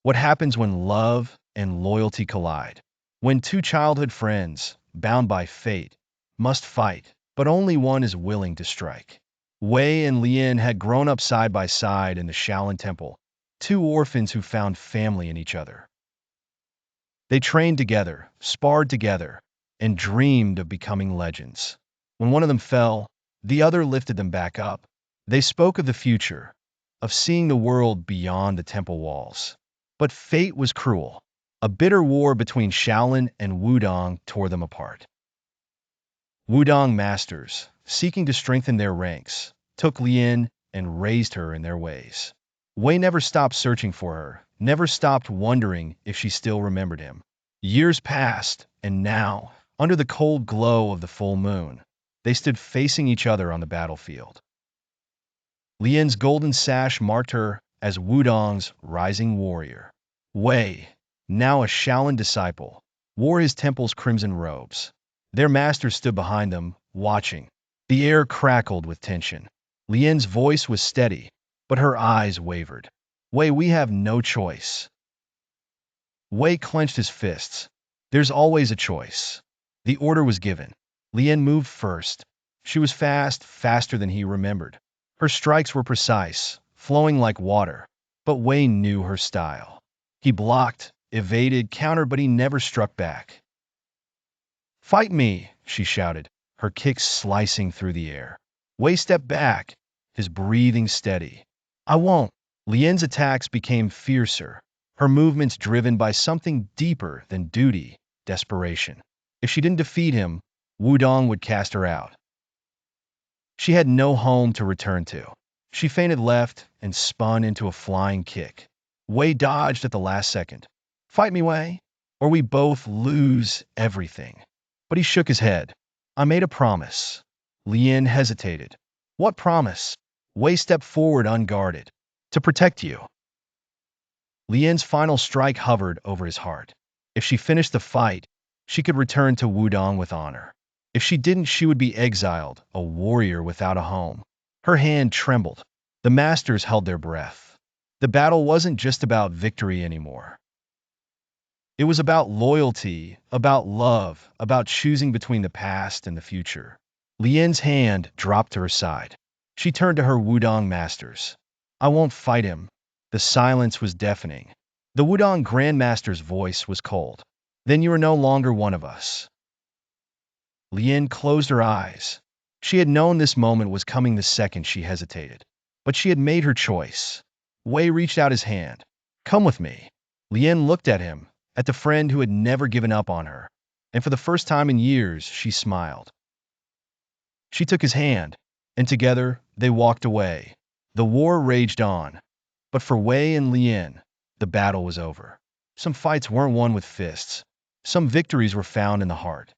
What happens when love and loyalty collide? When two childhood friends, bound by fate, must fight, but only one is willing to strike. Wei and Lian had grown up side by side in the Shaolin Temple, two orphans who found family in each other. They trained together, sparred together, and dreamed of becoming legends. When one of them fell, the other lifted them back up. They spoke of the future, of seeing the world beyond the temple walls. But fate was cruel. A bitter war between Shaolin and Wudang tore them apart. Wudang masters, seeking to strengthen their ranks, took Lian and raised her in their ways. Wei never stopped searching for her, never stopped wondering if she still remembered him. Years passed, and now, under the cold glow of the full moon, they stood facing each other on the battlefield. Lian's golden sash marked her as Wudang's rising warrior. Wei, now a Shaolin disciple, wore his temple's crimson robes. Their master stood behind them, watching. The air crackled with tension. Lian's voice was steady, but her eyes wavered. Wei, we have no choice. Wei clenched his fists. There's always a choice. The order was given. Lian moved first. She was fast, faster than he remembered. Her strikes were precise, flowing like water, but Wei knew her style. He blocked, evaded, countered, but he never struck back. "Fight me," she shouted, her kicks slicing through the air. Wei stepped back, his breathing steady. "I won't." Lian's attacks became fiercer, her movements driven by something deeper than duty, desperation. If she didn't defeat him, Wudong would cast her out. She had no home to return to. She feinted left and spun into a flying kick. Wei dodged at the last second. "Fight me, Wei, or we both lose everything." But he shook his head. "I made a promise." Lian hesitated. "What promise?" Wei stepped forward unguarded. "To protect you." Lian's final strike hovered over his heart. If she finished the fight, she could return to Wudong with honor. If she didn't, she would be exiled, a warrior without a home. Her hand trembled. The masters held their breath. The battle wasn't just about victory anymore. It was about loyalty, about love, about choosing between the past and the future. Lian's hand dropped to her side. She turned to her Wudong masters. "I won't fight him." The silence was deafening. The Wudong Grandmaster's voice was cold. "Then you are no longer one of us." Lian closed her eyes. She had known this moment was coming the second she hesitated. But she had made her choice. Wei reached out his hand. "Come with me." Lian looked at him, at the friend who had never given up on her, and for the first time in years, she smiled. She took his hand, and together they walked away. The war raged on, but for Wei and Lian, the battle was over. Some fights weren't won with fists. Some victories were found in the heart.